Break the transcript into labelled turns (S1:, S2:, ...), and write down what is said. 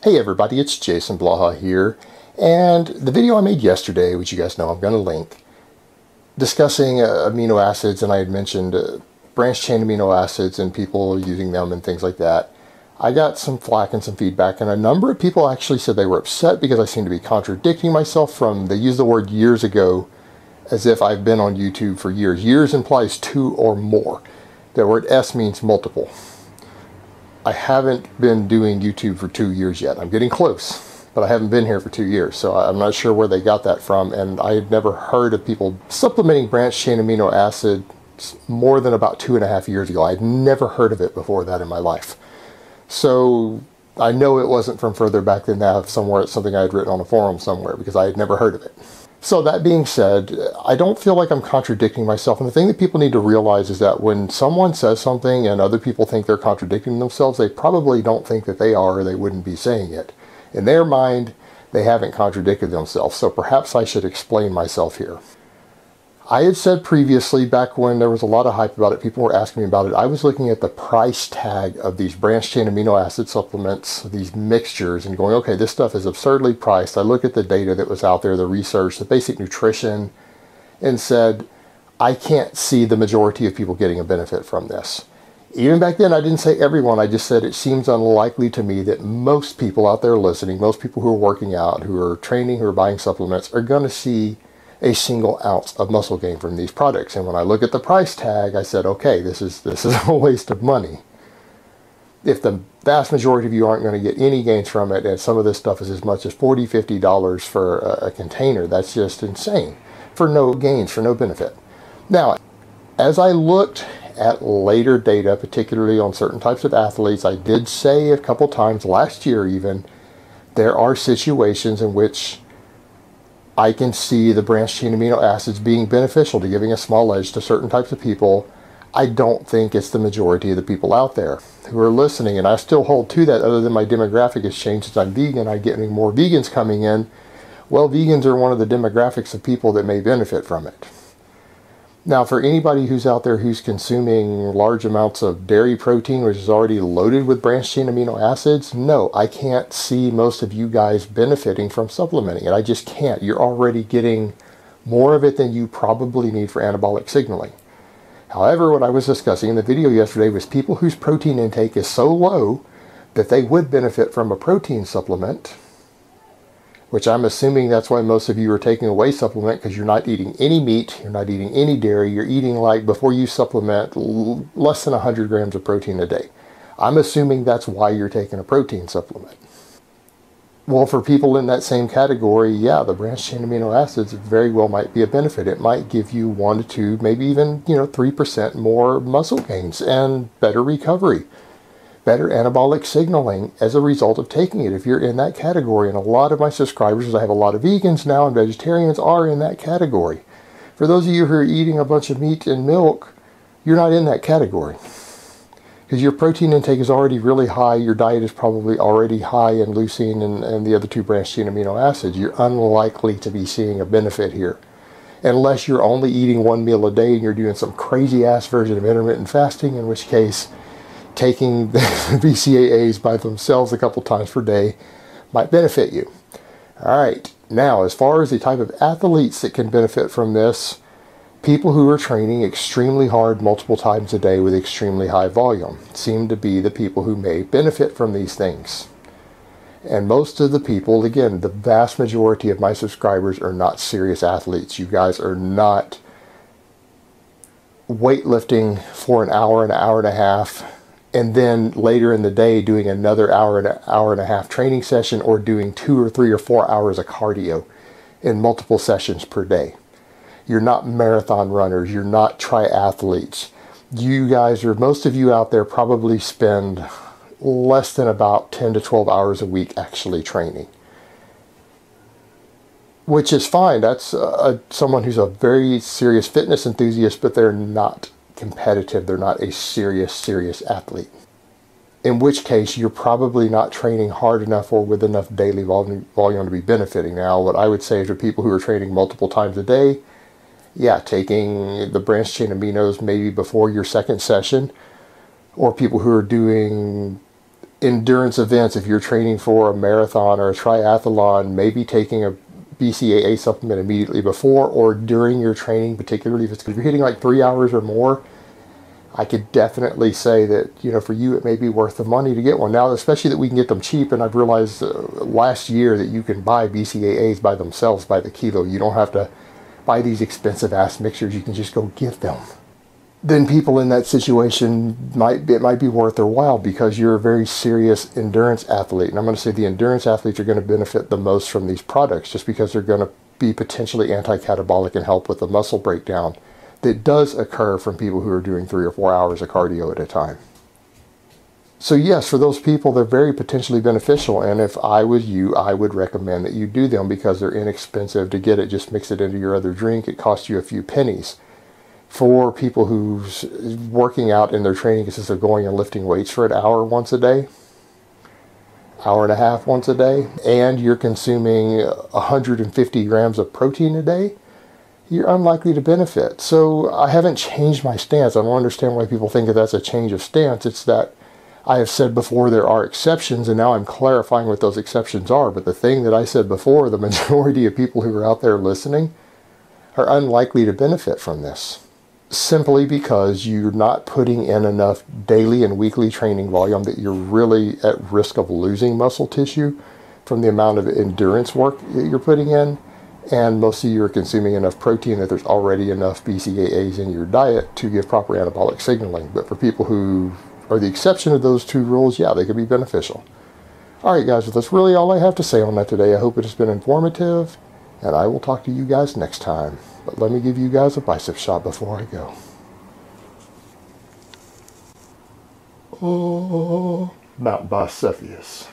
S1: Hey everybody, it's Jason Blaha here, and the video I made yesterday, which you guys know I'm going to link, discussing amino acids, and I had mentioned branched chain amino acids and people using them and things like that. I got some flack and some feedback, and a number of people actually said they were upset because I seemed to be contradicting myself they used the word years ago as if I've been on YouTube for years. Years implies 2 or more. The word S means multiple. I haven't been doing YouTube for 2 years yet. I'm getting close, but I haven't been here for 2 years, so I'm not sure where they got that from, and I had never heard of people supplementing branched chain amino acid more than about 2.5 years ago. I'd never heard of it before that in my life. So I know it wasn't from further back than that, somewhere. It's something I had written on a forum somewhere because I had never heard of it. So that being said, I don't feel like I'm contradicting myself. And the thing that people need to realize is that when someone says something and other people think they're contradicting themselves, they probably don't think that they are, or they wouldn't be saying it. In their mind, they haven't contradicted themselves. So perhaps I should explain myself here. I had said previously, back when there was a lot of hype about it, people were asking me about it, I was looking at the price tag of these branched chain amino acid supplements, these mixtures, and going, okay, this stuff is absurdly priced. I looked at the data that was out there, the research, the basic nutrition, and said, I can't see the majority of people getting a benefit from this. Even back then, I didn't say everyone, I just said it seems unlikely to me that most people out there listening, most people who are working out, who are training, who are buying supplements, are going to see a single ounce of muscle gain from these products. And when I look at the price tag, I said, okay, this is a waste of money. If the vast majority of you aren't going to get any gains from it, and some of this stuff is as much as $40, $50 for a container, that's just insane. For no gains, for no benefit. Now, as I looked at later data, particularly on certain types of athletes, I did say a couple times last year even, there are situations in which I can see the branched chain amino acids being beneficial to giving a small edge to certain types of people. I don't think it's the majority of the people out there who are listening, and I still hold to that. Other than my demographic has changed since I'm vegan, I'm getting more vegans coming in. Well, vegans are one of the demographics of people that may benefit from it. Now, for anybody who's out there who's consuming large amounts of dairy protein, which is already loaded with branched chain amino acids, no, I can't see most of you guys benefiting from supplementing it. I just can't. You're already getting more of it than you probably need for anabolic signaling. However, what I was discussing in the video yesterday was people whose protein intake is so low that they would benefit from a protein supplement, which I'm assuming that's why most of you are taking a whey supplement, because you're not eating any meat, you're not eating any dairy, you're eating, like, before you supplement, less than 100 grams of protein a day. I'm assuming that's why you're taking a protein supplement. Well, for people in that same category, yeah, the branched chain amino acids very well might be a benefit. It might give you 1 to 2, maybe even 3% more muscle gains and better recovery, better anabolic signaling as a result of taking it, if you're in that category. And a lot of my subscribers, as I have a lot of vegans now and vegetarians, are in that category. For those of you who are eating a bunch of meat and milk, you're not in that category, because your protein intake is already really high. Your diet is probably already high in leucine and the other 2 branched chain amino acids. You're unlikely to be seeing a benefit here, unless you're only eating 1 meal a day and you're doing some crazy ass version of intermittent fasting, in which case taking the BCAAs by themselves a couple times per day might benefit you. All right, now as far as the type of athletes that can benefit from this, people who are training extremely hard multiple times a day with extremely high volume seem to be the people who may benefit from these things. And most of the people, again, the vast majority of my subscribers are not serious athletes. You guys are not weightlifting for an hour and a half, and then later in the day doing another hour and a half training session, or doing 2 or 3 or 4 hours of cardio in multiple sessions per day. You're not marathon runners. You're not triathletes. You guys, or most of you out there, probably spend less than about 10 to 12 hours a week actually training, which is fine. That's someone who's a very serious fitness enthusiast, but they're not competitive. They're not a serious athlete. In which case, you're probably not training hard enough or with enough daily volume to be benefiting. Now, what I would say is for people who are training multiple times a day, yeah, taking the branched chain aminos maybe before your second session, or people who are doing endurance events, if you're training for a marathon or a triathlon, maybe taking a BCAA supplement immediately before or during your training, particularly if you're hitting like 3 hours or more, I could definitely say that, you know, for you it may be worth the money to get one. Now, especially that we can get them cheap, and I've realized last year that you can buy BCAAs by themselves by the kilo. You don't have to buy these expensive ass mixtures, you can just go get them. Then people in that situation, it might be worth their while because you're a very serious endurance athlete. And I'm going to say the endurance athletes are going to benefit the most from these products just because they're going to be potentially anti-catabolic and help with the muscle breakdown that does occur from people who are doing 3 or 4 hours of cardio at a time. So yes, for those people, they're very potentially beneficial. And if I was you, I would recommend that you do them because they're inexpensive to get it. Just mix it into your other drink. It costs you a few pennies. For people who's working out in their training consists of going and lifting weights for an hour once a day, hour and a half once a day, and you're consuming 150 grams of protein a day, you're unlikely to benefit. So I haven't changed my stance. I don't understand why people think that that's a change of stance. It's that I have said before there are exceptions, and now I'm clarifying what those exceptions are. But the thing that I said before, the majority of people who are out there listening are unlikely to benefit from this. Simply because you're not putting in enough daily and weekly training volume that you're really at risk of losing muscle tissue from the amount of endurance work that you're putting in. And mostly you're consuming enough protein that there's already enough BCAAs in your diet to give proper anabolic signaling. But for people who are the exception of those two rules, yeah, they could be beneficial. Alright guys, well, that's really all I have to say on that today. I hope it has been informative, and I will talk to you guys next time. But let me give you guys a bicep shot before I go. Oh, Mount Vesuvius.